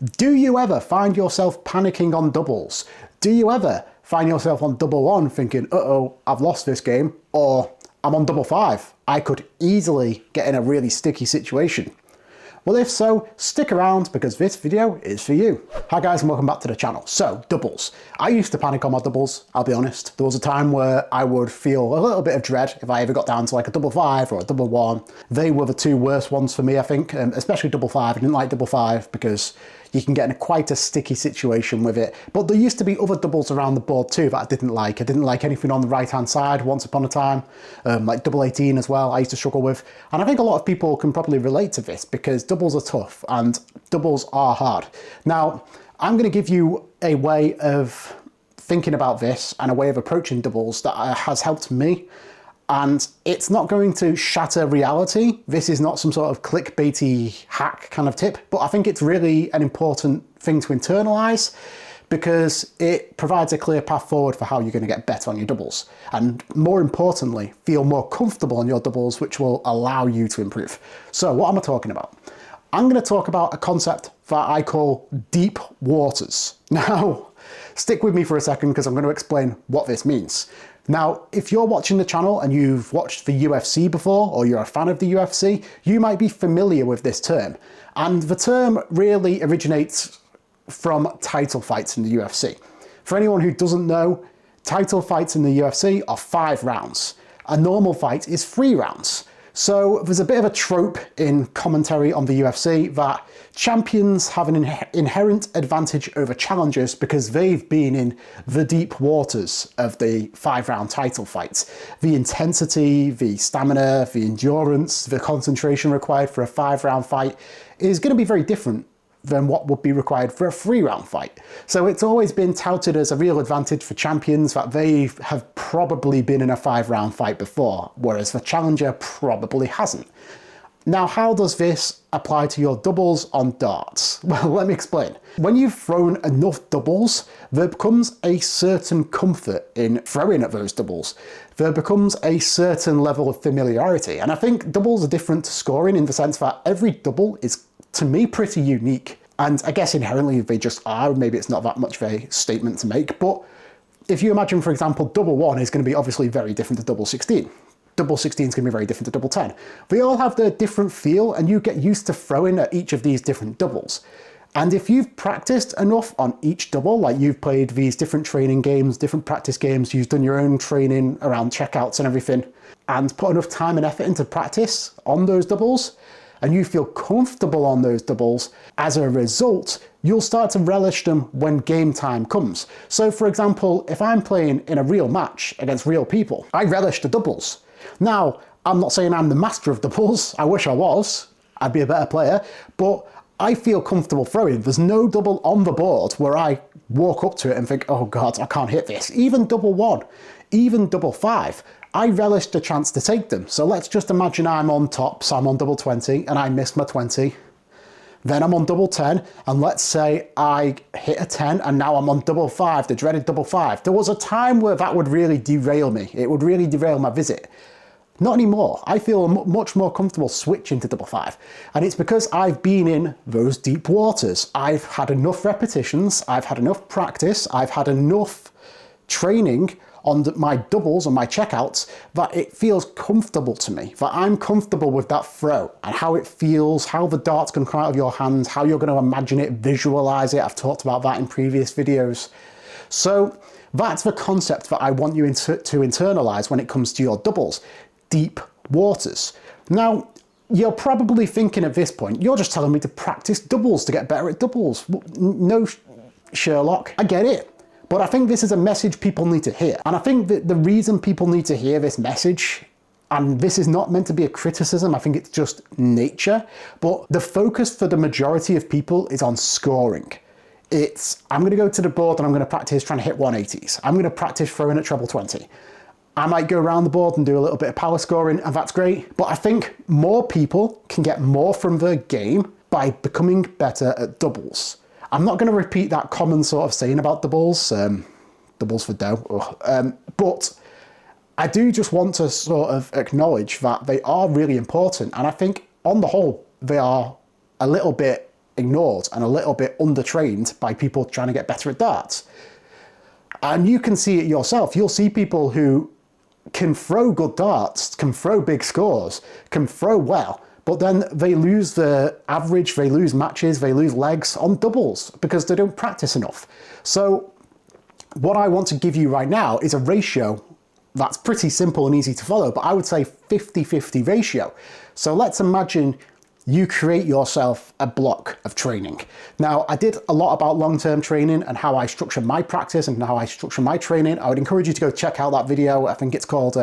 Do you ever find yourself panicking on doubles? Do you ever find yourself on double one thinking, uh-oh, I've lost this game, or I'm on double five, I could easily get in a really sticky situation? Well, if so, stick around because this video is for you. Hi guys and welcome back to the channel. So, doubles. I used to panic on my doubles, I'll be honest. There was a time where I would feel a little bit of dread if I ever got down to like a double five or a double one. They were the two worst ones for me, I think, especially double five. I didn't like double five because you can get in quite a sticky situation with it. But there used to be other doubles around the board too that I didn't like. I didn't like anything on the right-hand side once upon a time, like double 18 as well, I used to struggle with. And I think a lot of people can probably relate to this because doubles are tough and doubles are hard. Now, I'm gonna give you a way of thinking about this and a way of approaching doubles that has helped me. And it's not going to shatter reality. This is not some sort of clickbaity hack kind of tip, but I think it's really an important thing to internalize because it provides a clear path forward for how you're going to get better on your doubles. And more importantly, feel more comfortable on your doubles, which will allow you to improve. So what am I talking about? I'm going to talk about a concept that I call deep waters. Now, stick with me for a second because I'm going to explain what this means. Now, if you're watching the channel and you've watched the UFC before, or you're a fan of the UFC, you might be familiar with this term. And the term really originates from title fights in the UFC. For anyone who doesn't know, title fights in the UFC are 5 rounds. A normal fight is 3 rounds. So there's a bit of a trope in commentary on the UFC that champions have an inherent advantage over challengers because they've been in the deep waters of the 5-round title fights. The intensity, the stamina, the endurance, the concentration required for a 5-round fight is going to be very different than what would be required for a 3-round fight. So it's always been touted as a real advantage for champions that they have probably been in a 5-round fight before, whereas the challenger probably hasn't. Now, how does this apply to your doubles on darts? Well, let me explain. When you've thrown enough doubles, there becomes a certain comfort in throwing at those doubles. There becomes a certain level of familiarity. And I think doubles are different to scoring in the sense that every double is, to me, pretty unique. And I guess inherently they just are. Maybe it's not that much of a statement to make. But if you imagine, for example, double one is going to be obviously very different to double 16. Double 16 is going to be very different to double 10. They all have their different feel and you get used to throwing at each of these different doubles. And if you've practiced enough on each double, like you've played these different training games, different practice games, you've done your own training around checkouts and everything, and put enough time and effort into practice on those doubles, and you feel comfortable on those doubles, as a result, you'll start to relish them when game time comes. So for example, if I'm playing in a real match against real people, I relish the doubles. Now, I'm not saying I'm the master of doubles, I wish I was, I'd be a better player, but I feel comfortable throwing. There's no double on the board where I walk up to it and think, oh God, I can't hit this. Even double one, even double five, I relish the chance to take them. So let's just imagine I'm on top, so I'm on double 20 and I missed my 20. Then I'm on double 10, and let's say I hit a 10 and now I'm on double 5, the dreaded double 5. There was a time where that would really derail me. It would really derail my visit. Not anymore. I feel much more comfortable switching to double 5. And it's because I've been in those deep waters. I've had enough repetitions, I've had enough practice, I've had enough training on my doubles and my checkouts that it feels comfortable to me, that I'm comfortable with that throw and how it feels, how the dart's going to come out of your hands, how you're going to imagine it, visualize it. I've talked about that in previous videos. So that's the concept that I want you to internalize when it comes to your doubles. Deep waters. Now, you're probably thinking at this point, you're just telling me to practice doubles to get better at doubles. No, Sherlock, I get it. But I think this is a message people need to hear. And I think that the reason people need to hear this message, and this is not meant to be a criticism, I think it's just nature, but the focus for the majority of people is on scoring. It's, I'm gonna go to the board and I'm gonna practice trying to hit 180s. I'm gonna practice throwing at treble 20. I might go around the board and do a little bit of power scoring, and that's great. But I think more people can get more from the game by becoming better at doubles. I'm not going to repeat that common sort of saying about doubles, doubles for dough, but I do just want to sort of acknowledge that they are really important. And I think on the whole, they are a little bit ignored and a little bit undertrained by people trying to get better at darts. And you can see it yourself. You'll see people who can throw good darts, can throw big scores, can throw well, but then they lose the average, they lose matches, they lose legs on doubles because they don't practice enough. So what I want to give you right now is a ratio that's pretty simple and easy to follow, but I would say 50-50 ratio. So let's imagine you create yourself a block of training. Now, I did a lot about long-term training and how I structure my practice and how I structure my training. I would encourage you to go check out that video. I think it's called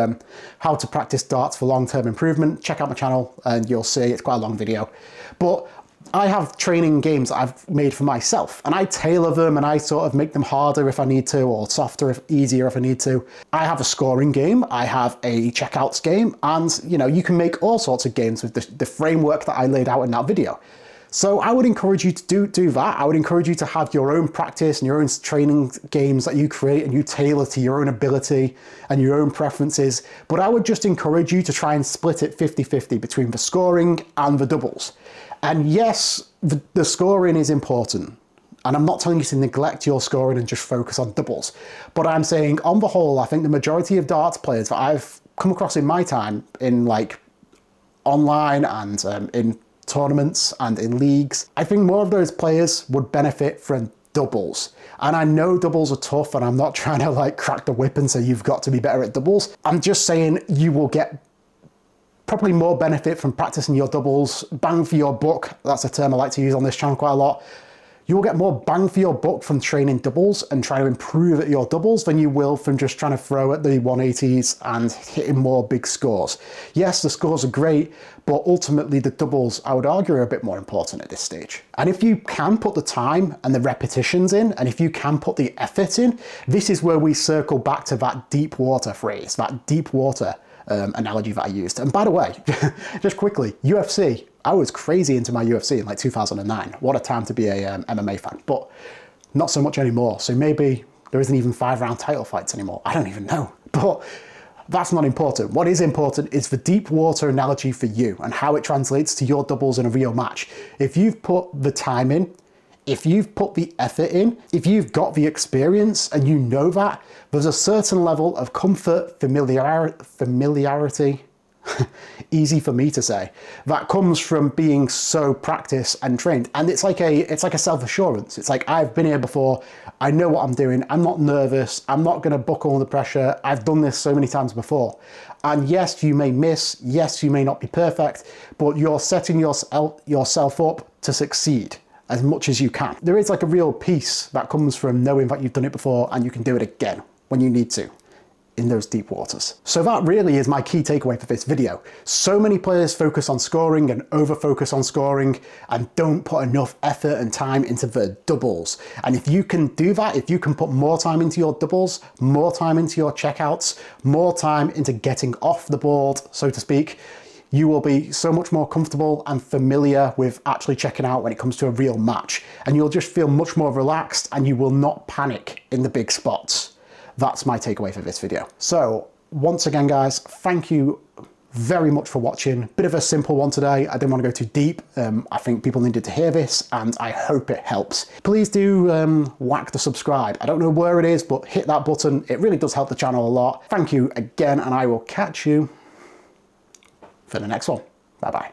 How to Practice Darts for Long-Term Improvement. Check out my channel and you'll see it's quite a long video. But I have training games that I've made for myself and I tailor them and I sort of make them harder if I need to, or softer, if easier if I need to. I have a scoring game, I have a checkouts game, and you know, you can make all sorts of games with the framework that I laid out in that video. So I would encourage you to do that. I would encourage you to have your own practice and your own training games that you create and you tailor to your own ability and your own preferences. But I would just encourage you to try and split it 50-50 between the scoring and the doubles. And yes, the scoring is important. And I'm not telling you to neglect your scoring and just focus on doubles. But I'm saying on the whole, I think the majority of darts players that I've come across in my time in like online and in tournaments and in leagues, I think more of those players would benefit from doubles. And I know doubles are tough and I'm not trying to like crack the whip and say you've got to be better at doubles. I'm just saying you will get probably more benefit from practicing your doubles. Bang for your buck, that's a term I like to use on this channel quite a lot. You will get more bang for your buck from training doubles and trying to improve at your doubles than you will from just trying to throw at the 180s and hitting more big scores. Yes, the scores are great, but ultimately the doubles, I would argue, are a bit more important at this stage. And if you can put the time and the repetitions in, and if you can put the effort in, this is where we circle back to that deep water phrase, that deep water analogy that I used. And by the way, just quickly, UFC, I was crazy into my UFC in like 2009. What a time to be a MMA fan, but not so much anymore. So maybe there isn't even 5-round title fights anymore. I don't even know, but that's not important. What is important is the deep water analogy for you and how it translates to your doubles in a real match. If you've put the time in, if you've put the effort in, if you've got the experience and you know that, there's a certain level of comfort, familiarity, easy for me to say, that comes from being so practiced and trained. And it's like a self-assurance. It's like, I've been here before, I know what I'm doing, I'm not nervous, I'm not gonna buckle under pressure, I've done this so many times before. And yes, you may miss, yes, you may not be perfect, but you're setting yourself up to succeed as much as you can. There is like a real peace that comes from knowing that you've done it before and you can do it again when you need to in those deep waters. So that really is my key takeaway for this video. So many players focus on scoring and over-focus on scoring and don't put enough effort and time into the doubles. And if you can do that, if you can put more time into your doubles, more time into your checkouts, more time into getting off the board, so to speak, you will be so much more comfortable and familiar with actually checking out when it comes to a real match. And you'll just feel much more relaxed and you will not panic in the big spots. That's my takeaway for this video. So once again, guys, thank you very much for watching. Bit of a simple one today. I didn't want to go too deep. I think people needed to hear this and I hope it helps. Please do whack the subscribe. I don't know where it is, but hit that button. It really does help the channel a lot. Thank you again and I will catch you for the next one. Bye-bye.